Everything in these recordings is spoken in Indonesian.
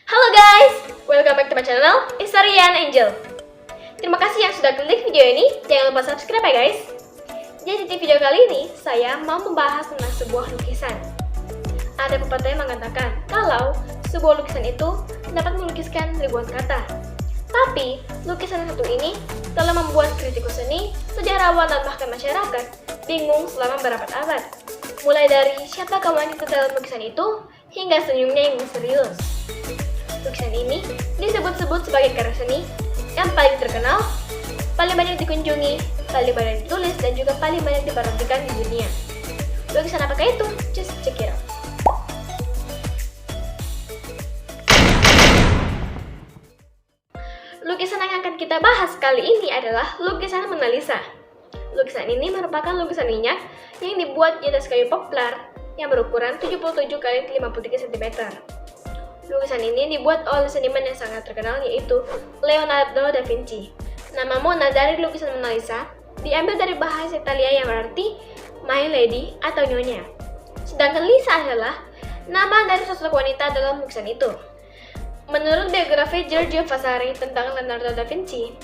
Halo guys, welcome back to my channel, Historian Angel. Terima kasih yang sudah klik video ini, jangan lupa subscribe ya guys. Jadi di video kali ini, saya mau membahas tentang sebuah lukisan. Ada pepatah yang mengatakan kalau sebuah lukisan itu dapat melukiskan ribuan kata. Tapi, lukisan satu ini telah membuat kritikus seni, sejarawan, dan bahkan masyarakat bingung selama berabad-abad. Mulai dari siapakah wanita dalam lukisan itu, hingga senyumnya yang misterius. Lukisan ini disebut-sebut sebagai karya seni yang paling terkenal, paling banyak dikunjungi, paling banyak ditulis, dan juga paling banyak diperhatikan di dunia. Lukisan apakah itu? Just check it out. Lukisan yang akan kita bahas kali ini adalah lukisan Mona Lisa. Lukisan ini merupakan lukisan minyak yang dibuat di atas kayu poplar yang berukuran 77 x 53 cm. Lukisan ini dibuat oleh seniman yang sangat terkenal yaitu Leonardo da Vinci. Nama Mona dari lukisan Mona Lisa diambil dari bahasa Italia yang berarti My Lady atau Nyonya. Sedangkan Lisa adalah nama dari sosok wanita dalam lukisan itu. Menurut biografi Giorgio Vasari tentang Leonardo da Vinci,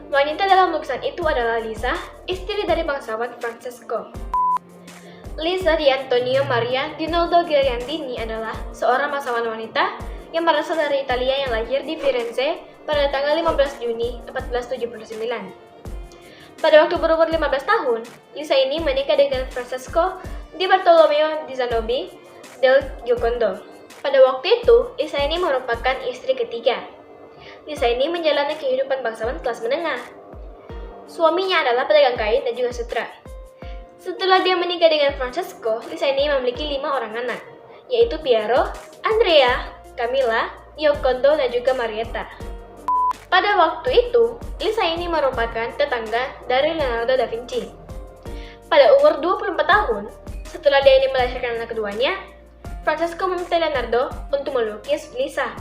wanita dalam lukisan itu adalah Lisa, istri dari bangsawan Francesco. Lisa di Antonio Maria Rinaldo Ghirlandini adalah seorang bangsawan wanita yang berasal dari Italia yang lahir di Firenze pada tanggal 15 Juni 1479. Pada waktu berumur 15 tahun, Lisa ini menikah dengan Francesco di Bartolomeo di Zanobi del Giocondo. Pada waktu itu, Lisa ini merupakan istri ketiga. Lisa ini menjalani kehidupan bangsawan kelas menengah. Suaminya adalah pedagang kain dan juga sutra. Setelah dia menikah dengan Francesco, Lisa ini memiliki 5 orang anak, yaitu Piero, Andrea, Camilla, Giocondo, dan juga Marietta. Pada waktu itu, Lisa ini merupakan tetangga dari Leonardo da Vinci. Pada umur 24 tahun, setelah dia ini melahirkan anak keduanya, Francesco meminta Leonardo untuk melukis Lisa.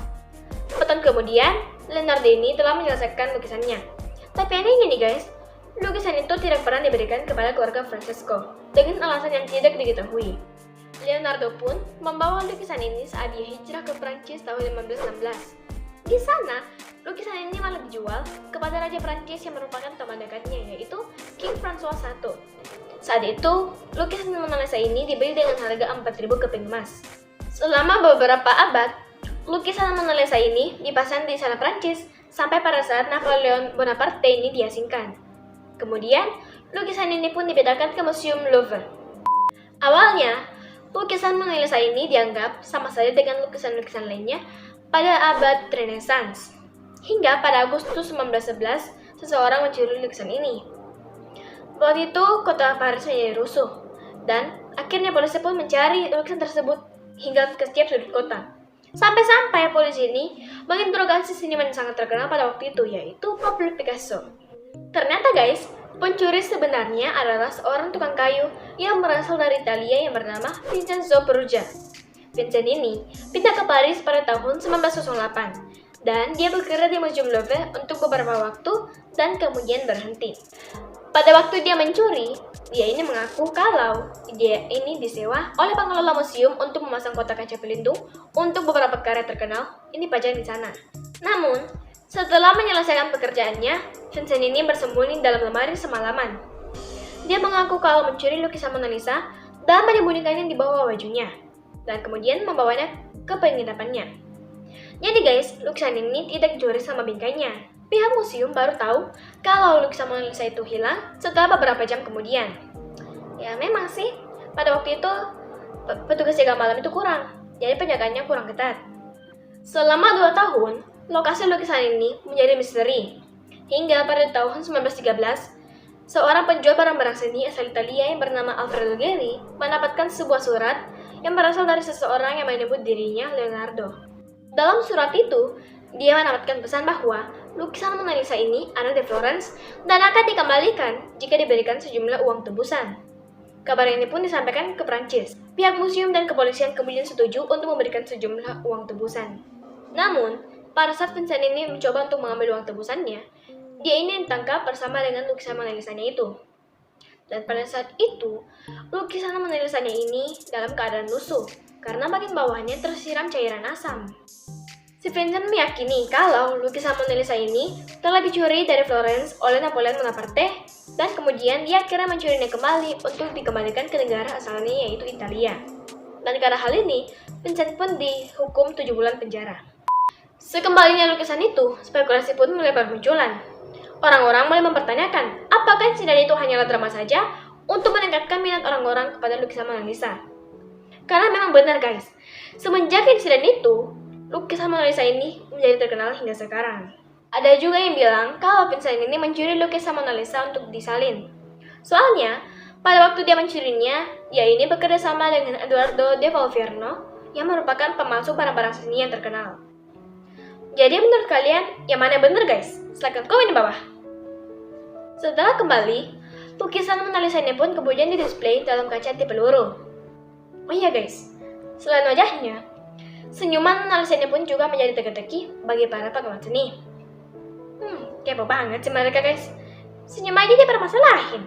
4 tahun kemudian, Leonardo ini telah menyelesaikan lukisannya. Tapi anehnya nih guys, lukisan itu tidak pernah diberikan kepada keluarga Francesco dengan alasan yang tidak diketahui. Leonardo pun membawa lukisan ini saat dia hijrah ke Prancis tahun 1516. Di sana, lukisan ini malah dijual kepada Raja Prancis yang merupakan teman dekatnya, yaitu King François I. Saat itu, lukisan Mona Lisa ini dibeli dengan harga 4.000 keping emas. Selama beberapa abad, lukisan Mona Lisa ini dipasang di istana Prancis sampai pada saat Napoleon Bonaparte ini diasingkan. Kemudian, lukisan ini pun dipindahkan ke Museum Louvre. Awalnya, lukisan Mona Lisa ini dianggap sama saja dengan lukisan-lukisan lainnya pada abad Renaissance. Hingga pada Agustus 1911, seseorang mencuri lukisan ini. Waktu itu, kota Paris menjadi rusuh, dan akhirnya polisi pun mencari lukisan tersebut hingga ke setiap sudut kota. Sampai-sampai polisi ini menginterogasi seniman yang sangat terkenal pada waktu itu, yaitu Pablo Picasso. Ternyata guys, pencuri sebenarnya adalah seorang tukang kayu yang berasal dari Italia yang bernama Vincenzo Peruggia. Vincent ini pindah ke Paris pada tahun 1908, dan dia bekerja di Museum Louvre untuk beberapa waktu dan kemudian berhenti. Pada waktu dia mencuri, dia ini mengaku kalau dia ini disewa oleh pengelola museum untuk memasang kotak kaca pelindung untuk beberapa karya terkenal ini pajang di sana. Namun, setelah menyelesaikan pekerjaannya, Vincent ini bersembunyi dalam lemari semalaman. Dia mengaku kalau mencuri lukisan Mona Lisa dan menyembunyikannya di bawah bajunya, dan kemudian membawanya ke penginapannya. Jadi guys, lukisan ini tidak dicuri sama bingkainya. Pihak museum baru tahu kalau lukisan Mona Lisa itu hilang setelah beberapa jam kemudian. Ya memang sih, pada waktu itu petugas jaga malam itu kurang, jadi penjagaannya kurang ketat. Selama 2 tahun, lokasi lukisan ini menjadi misteri. Hingga pada tahun 1913, seorang penjual barang-barang seni asal Italia yang bernama Alfredo Geri mendapatkan sebuah surat yang berasal dari seseorang yang menyebut dirinya Leonardo. Dalam surat itu, dia mendapatkan pesan bahwa lukisan Mona Lisa ini ada di Florence dan akan dikembalikan jika diberikan sejumlah uang tebusan. Kabar ini pun disampaikan ke Prancis. Pihak museum dan kepolisian kemudian setuju untuk memberikan sejumlah uang tebusan. Namun, pada saat Vincent ini mencoba untuk mengambil uang tebusannya, dia ini ditangkap bersama dengan lukisan Mona Lisa-nya itu. Dan pada saat itu, lukisan Mona Lisa-nya ini dalam keadaan lusuh karena bagian bawahnya tersiram cairan asam. Si Vincent meyakini kalau lukisan Mona Lisa ini telah dicuri dari Florence oleh Napoleon Bonaparte dan kemudian dia akhirnya mencurinya kembali untuk dikembalikan ke negara asalnya yaitu Italia. Dan karena hal ini, Vincent pun dihukum 7 bulan penjara. Sekembalinya lukisan itu, spekulasi pun mulai bermunculan. Orang-orang mulai mempertanyakan apakah insiden itu hanyalah drama saja untuk meningkatkan minat orang-orang kepada lukisan Mona Lisa. Karena memang benar guys, semenjak insiden itu, lukisan Mona Lisa ini menjadi terkenal hingga sekarang. Ada juga yang bilang kalau Vincent ini mencuri lukisan Mona Lisa untuk disalin. Soalnya, pada waktu dia mencurinya, dia ini bekerja sama dengan Eduardo de Valverno yang merupakan pemalsu barang-barang seni yang terkenal. Jadi menurut kalian, yang mana benar guys? Silahkan komen di bawah. Setelah kembali, lukisan Mona Lisa ini pun kemudian didisplay dalam kaca tipe peluru. Oh iya guys, selain wajahnya, senyuman Mona Lisa ini pun juga menjadi teka-teki bagi para penggemar seni. Kepo banget sih mereka guys. Senyum aja dia permasalahin.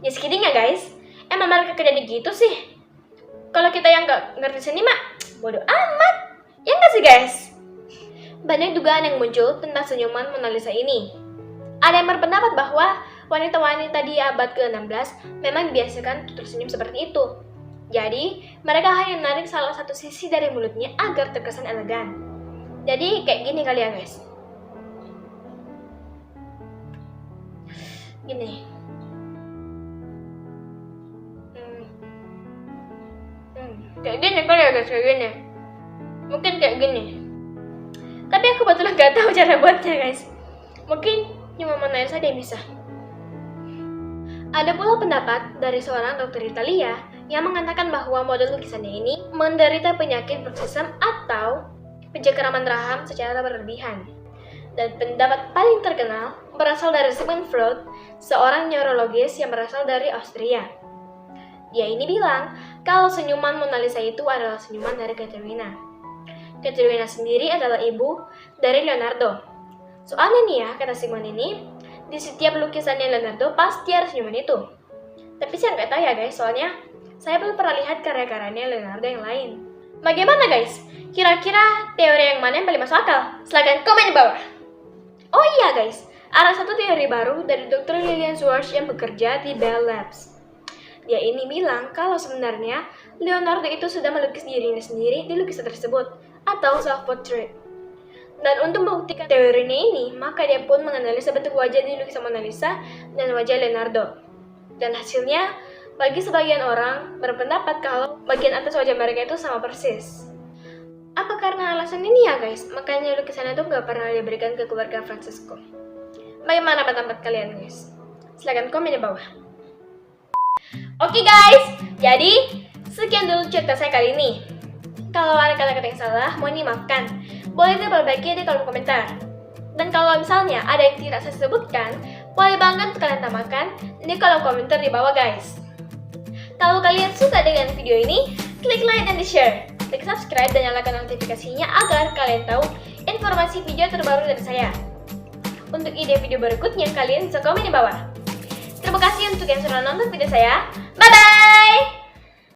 Just kidding ya guys. Emang mereka kerjanya gitu sih. Kalau kita yang gak ngerti seni mah bodoh amat. Ya gak sih guys? Banyak dugaan yang muncul tentang senyuman Mona Lisa ini. Ada yang berpendapat bahwa wanita-wanita di abad ke-16 memang dibiasakan tersenyum seperti itu. Jadi, mereka hanya menarik salah satu sisi dari mulutnya agar terkesan elegan. Jadi, kayak gini kali ya guys. Gini. Kayak gini kali ya guys, kayak gini. Mungkin kayak gini. Tapi aku kebetulan gak tahu cara buatnya guys. Mungkin cuma Mona Lisa dia bisa. Ada pula pendapat dari seorang dokter Italia yang mengatakan bahwa model lukisannya ini menderita penyakit bruxism atau pencengkeraman rahang secara berlebihan. Dan pendapat paling terkenal berasal dari Sigmund Freud, seorang neurologis yang berasal dari Austria. Dia ini bilang kalau senyuman Mona Lisa itu adalah senyuman dari Caterina. Caterina sendiri adalah ibu dari Leonardo. Soalnya nih ya, kata Sigmund ini, di setiap lukisannya Leonardo pasti ada senyuman itu. Tapi saya nggak tahu ya guys, soalnya saya belum pernah lihat karya-karyanya Leonardo yang lain. Bagaimana guys? Kira-kira teori yang mana yang paling masuk akal? Silahkan komen di bawah. Oh iya guys, ada satu teori baru dari Dr. Lilian Schwartz yang bekerja di Bell Labs. Dia ini bilang kalau sebenarnya Leonardo itu sudah melukis dirinya sendiri di lukisan tersebut, atau self-portrait. Dan untuk membuktikan teorinya ini, maka dia pun menganalisa bentuk wajah di lukisan Mona Lisa dan wajah Leonardo. Dan hasilnya, bagi sebagian orang berpendapat kalau bagian atas wajah mereka itu sama persis. Apa karena alasan ini ya guys? Makanya lukisan itu nggak pernah diberikan ke keluarga Francesco. Bagaimana pendapat kalian guys? Silahkan komen di bawah. Oke guys, jadi sekian dulu cerita saya kali ini. Kalau ada kata-kata yang salah, mohon dimaafkan. Boleh diperbaiki di kolom komentar. Dan kalau misalnya ada yang tidak saya sebutkan, boleh banget kalian tambahkan di kolom komentar di bawah guys. Kalau kalian suka dengan video ini, klik like dan di share. Klik subscribe dan nyalakan notifikasinya agar kalian tahu informasi video terbaru dari saya. Untuk ide video berikutnya, kalian bisa komen di bawah. Terima kasih untuk yang sudah nonton video saya. Bye-bye!